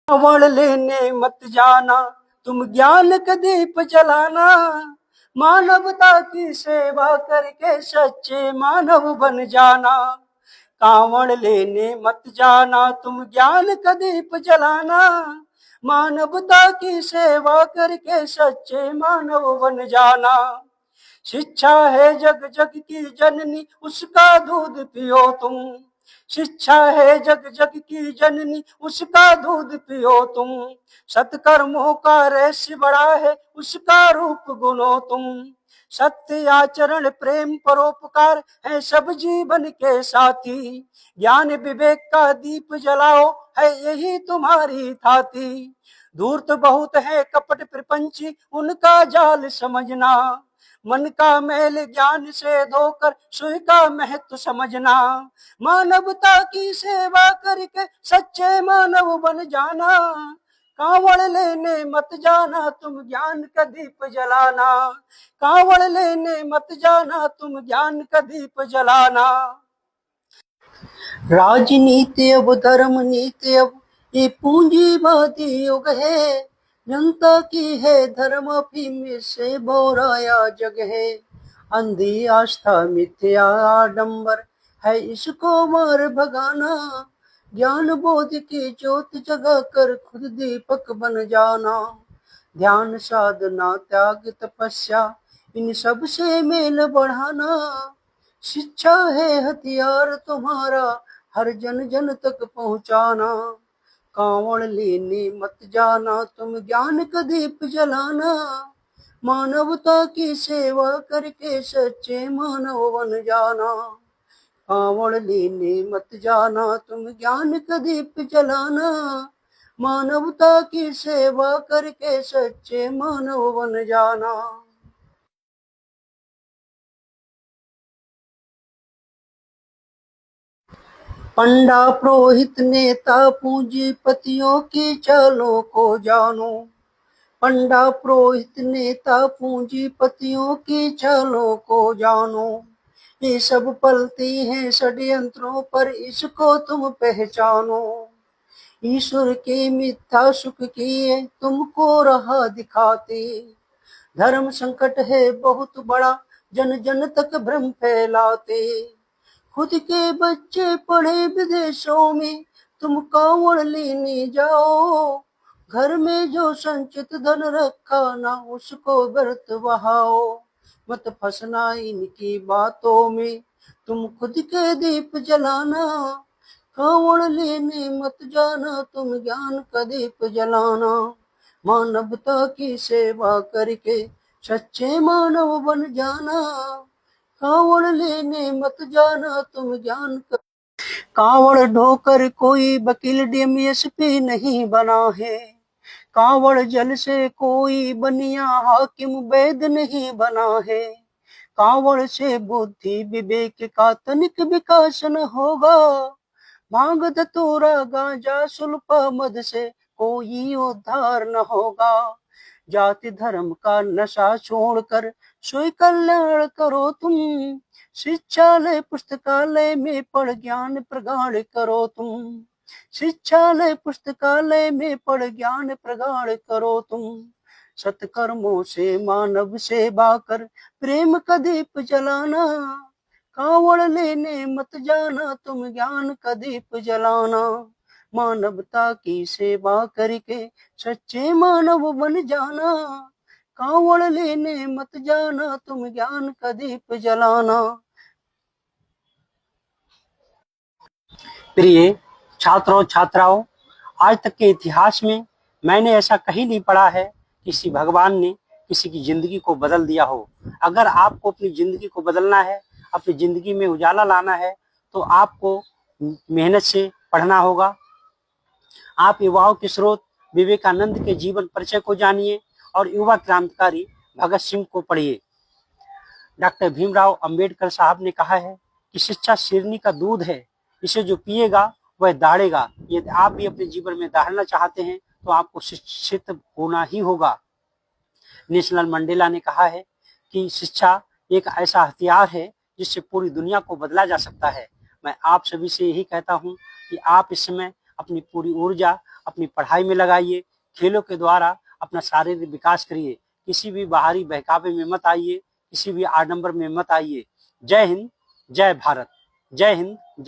रावण लेने मत जाना, तुम ज्ञान का दीप जलाना। मानवता की सेवा करके सच्चे मानव बन जाना। कांवड़ लेने मत जाना, तुम ज्ञान का दीप जलाना। मानवता की सेवा करके सच्चे मानव बन जाना। शिक्षा है जग जग की जननी, उसका दूध पियो तुम। शिक्षा है जग जग की जननी, उसका दूध पियो तुम। सत्कर्मों का रहस्य बड़ा है, उसका रूप गुनो तुम। सत्य आचरण प्रेम परोपकार है सब जीवन के साथी। ज्ञान विवेक का दीप जलाओ, है यही तुम्हारी थाती। धूर्त बहुत है कपट प्रपंची, उनका जाल समझना। मन का मैल ज्ञान से धोकर सुई का महत्व समझना। मानवता की सेवा करके सच्चे मानव बन जाना। कांवड़ लेने मत जाना, तुम ज्ञान का दीप जलाना। कांवड़ लेने मत जाना, तुम ज्ञान का दीप जलाना। राजनीति अब धर्म नीति अब ये पूंजीवादी युग है। जनता की है धर्म अफीम से बोराया जग है। अंधी आस्था मिथ्या आडंबर है, इसको मार भगाना। ज्ञान बोध की ज्योत जगा कर खुद दीपक बन जाना। ध्यान साधना त्याग तपस्या इन सब से मेल बढ़ाना। शिक्षा है हथियार तुम्हारा, हर जन जन तक पहुंचाना। कांवड़ लेने मत जाना, तुम ज्ञान का दीप जलाना। मानवता की सेवा करके सच्चे मानव बन जाना। कांवड़ लेने मत जाना, तुम ज्ञान का दीप जलाना। मानवता की सेवा करके सच्चे मानव बन जाना। पंडा पुरोहित नेता पूंजीपतियों की चालों को जानो। पंडा पुरोहित नेता पूंजीपतियों की चालों को जानो। ये सब पलती हैं षड्यंत्रों पर, इसको तुम पहचानो। ईश्वर के मिथ्या सुख किए तुमको राह दिखाते। धर्म संकट है बहुत बड़ा, जन जन तक भ्रम फैलाते। खुद के बच्चे पढ़े विदेशों में, तुम कांवड़ लेने जाओ। घर में जो संचित धन रखा ना, उसको व्यर्थ बहाओ। मत फंसना इनकी बातों में, तुम खुद के दीप जलाना। कांवड़ लेने मत जाना, तुम ज्ञान का दीप जलाना। मानवता की सेवा करके सच्चे मानव बन जाना। कांवड़ लेने मत जाना, तुम ज्ञान का। कांवड़ ढोकर कोई वकील डीएमएसपी नहीं बना है। कांवड़ जल से कोई बनिया हाकिम वैद नहीं बना है। कांवड़ से बुद्धि विवेक का तनिक विकास न होगा। भांग धतूरा गांजा सुल्फा मद से कोई उद्धार न होगा। जाति धर्म का नशा छोड़कर स्वयं कल्याण करो तुम। शिक्षालय पुस्तकालय में पढ़ ज्ञान प्रगाढ़ करो तुम। शिक्षालय पुस्तकालय में पढ़ ज्ञान प्रगाढ़ करो तुम। सत्कर्मों से मानव सेवा कर प्रेम का दीप जलाना। कांवड़ लेने मत जाना, तुम ज्ञान का दीप जलाना। मानवता की सेवा करके सच्चे मानव बन जाना। कांवड़ लेने मत जाना, तुम ज्ञान का दीप जलाना। प्रिय छात्रों छात्राओं, आज तक के इतिहास में मैंने ऐसा कहीं नहीं पढ़ा है किसी भगवान ने किसी की जिंदगी को बदल दिया हो। अगर आपको अपनी जिंदगी को बदलना है, अपनी जिंदगी में उजाला लाना है, तो आपको मेहनत से पढ़ना होगा। आप युवाओं के स्रोत विवेकानंद के जीवन परिचय को जानिए और युवा क्रांतिकारी भगत सिंह को पढ़िए। डॉक्टर भीमराव अंबेडकर साहब ने कहा है कि शिक्षा शेरनी का दूध है, इसे जो पिएगा वह दहाड़ेगा। यदि आप भी अपने जीवन में दहाड़ना चाहते हैं तो आपको शिक्षित होना ही होगा। नेशनल मंडेला ने कहा है कि शिक्षा एक ऐसा हथियार है जिससे पूरी दुनिया को बदला जा सकता है। मैं आप सभी से यही कहता हूं कि आप इस समय अपनी पूरी ऊर्जा अपनी पढ़ाई में लगाइए, खेलों के द्वारा अपना शारीरिक विकास करिए, किसी भी बाहरी बहकावे में मत आइए, किसी भी आडंबर में मत आइए। जय हिंद, जय भारत, जय हिंद, जय